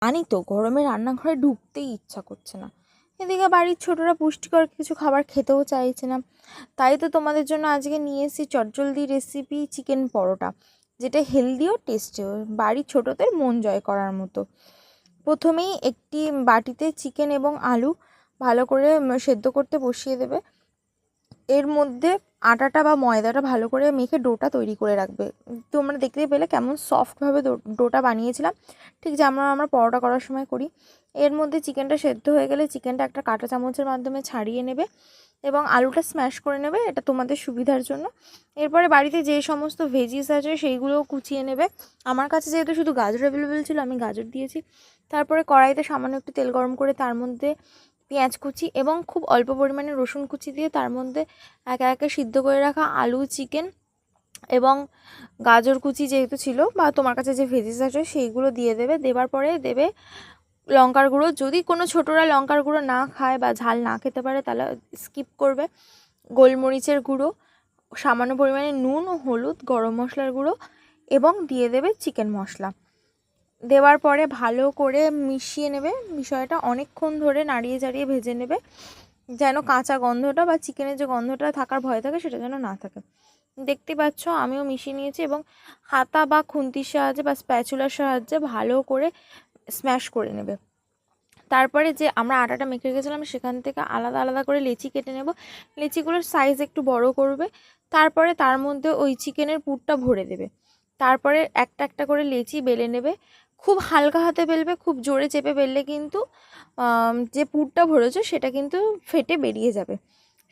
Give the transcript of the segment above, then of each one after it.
জানি তো গরমে রান্নাঘরে ঢুকতেই ইচ্ছা করছে না, এদিকে বাড়ির ছোটরা পুষ্টিকর কিছু খাবার খেতেও চাইছে না। তাই তো তোমাদের জন্য আজকে নিয়ে এসেছি চটজলদি রেসিপি চিকেন পরোটা, যেটা হেলদিও টেস্টিও, বাড়ির ছোটদের মন জয় করার মতো। প্রথমেই একটি বাটিতে চিকেন এবং আলু ভালো করে সেদ্ধ করতে বসিয়ে দেবে। এর মধ্যে আটাটা বা ময়দাটা ভালো করে মেখে ডোটা তৈরি করে রাখবে। তোমরা দেখতে পেলে কেমন সফটভাবে ডোটা বানিয়েছিলাম, ঠিক যেমন আমরা পরোটা করার সময় করি। এর মধ্যে চিকেনটা সেদ্ধ হয়ে গেলে চিকেনটা একটা কাঁটা চামচের মাধ্যমে ছাড়িয়ে নেবে এবং আলুটা স্ম্যাশ করে নেবে, এটা তোমাদের সুবিধার জন্য। এরপরে বাড়িতে যে সমস্ত ভেজিস আছে সেইগুলোও কুচিয়ে নেবে। আমার কাছে যেহেতু শুধু গাজর অ্যাভেলেবেল ছিল, আমি গাজর দিয়েছি। তারপরে কড়াইতে সামান্য একটু তেল গরম করে তার মধ্যে পেঁয়াজ কুচি এবং খুব অল্প পরিমাণে রসুন কুচি দিয়ে তার মধ্যে একে একে সিদ্ধ করে রাখা আলু, চিকেন এবং গাজর কুচি যেহেতু ছিল বা তোমার কাছে যে ভেজিস আছে সেইগুলো দিয়ে দেবে। দেওয়ার পরে দেবে লঙ্কার গুঁড়ো, যদি কোনো ছোটরা লঙ্কার গুঁড়ো না খায় বা ঝাল না খেতে পারে তাহলে স্কিপ করবে। গোলমরিচের গুঁড়ো, সামান্য পরিমাণে নুন, হলুদ, গরম মশলার গুঁড়ো এবং দিয়ে দেবে চিকেন মশলা। দেওয়ার পরে ভালো করে মিশিয়ে নেবে, বিষয়টা অনেকক্ষণ ধরে নাড়িয়ে চাড়িয়ে ভেজে নেবে, যেন কাঁচা গন্ধটা বা চিকেনের যে গন্ধটা থাকার ভয় থাকে সেটা যেন না থাকে। দেখতে পাচ্ছ আমিও মিশিয়ে নিয়েছি এবং হাতা বা খুন্তির সাহায্যে বা স্প্যাচুলার সাহায্যে ভালো করে স্ম্যাশ করে নেবে। তারপরে যে আমরা আটাটা মেখে রেখেছিলাম সেখান থেকে আলাদা আলাদা করে লেচি কেটে নেব। লেচিগুলোর সাইজ একটু বড় করবে। তারপরে তার মধ্যে ওই চিকেনের পুরটা ভরে দেবে। তারপরে একটা একটা করে লেচি বেলে নেবে। খুব হালকা হাতে বেলবে, খুব জোরে চেপে বেললে কিন্তু যে পুরটা ভরেছে সেটা কিন্তু ফেটে বেরিয়ে যাবে।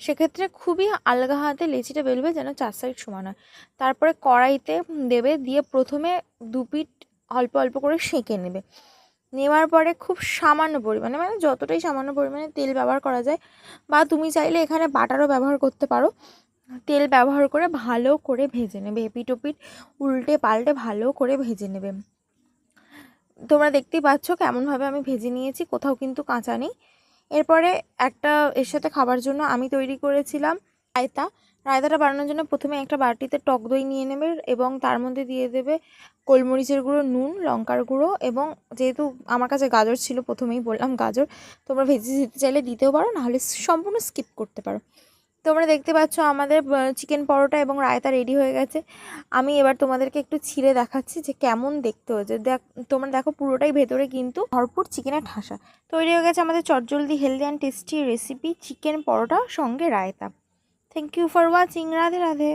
সেক্ষেত্রে খুবই আলগা হাতে লেচিটা বেলবে যেন চার সাইড সমান হয়। তারপরে কড়াইতে দেবে, দিয়ে প্রথমে দু পিঠ অল্প অল্প করে সেঁকে নেবে। নেওয়ার পরে খুব সামান্য পরিমাণে, মানে যতটাই সামান্য পরিমাণে তেল ব্যবহার করা যায়, বা তুমি চাইলে এখানে বাটারও ব্যবহার করতে পারো, তেল ব্যবহার করে ভালো করে ভেজে নেবে। এপিট ওপিট উল্টে পাল্টে ভালো করে ভেজে নেবে। তোমরা দেখতেই পাচ্ছ কেমনভাবে আমি ভেজে নিয়েছি, কোথাও কিন্তু কাঁচা নেই। এরপরে একটা এর সাথে খাবার জন্য আমি তৈরি করেছিলাম রায়তা। রায়তাটা বানানোর জন্য প্রথমে একটা বাটিতে টক দই নিয়ে নেবে এবং তার মধ্যে দিয়ে দেবে গোলমরিচের গুঁড়ো, নুন, লঙ্কার গুঁড়ো এবং যেহেতু আমার কাছে গাজর ছিল, প্রথমেই বললাম গাজর, তোমরা ভেজে দিতে চাইলে দিতেও পারো, নাহলে সম্পূর্ণ স্কিপ করতে পারো। তোমরা দেখতে পাচ্ছ আমাদের চিকেন পরোটা এবং রায়তা রেডি হয়ে গেছে। আমি এবার তোমাদেরকে একটু ছিঁড়ে দেখাচ্ছি যে কেমন দেখতে হয়েছে। তোমরা দেখো পুরোটাই ভেতরে কিন্তু ভরপুর চিকেনের ঠাসা। তৈরি হয়ে গেছে আমাদের চটজলদি healthy and tasty recipe chicken paratha সঙ্গে raita. Thank you for watching. Radhe Radhe.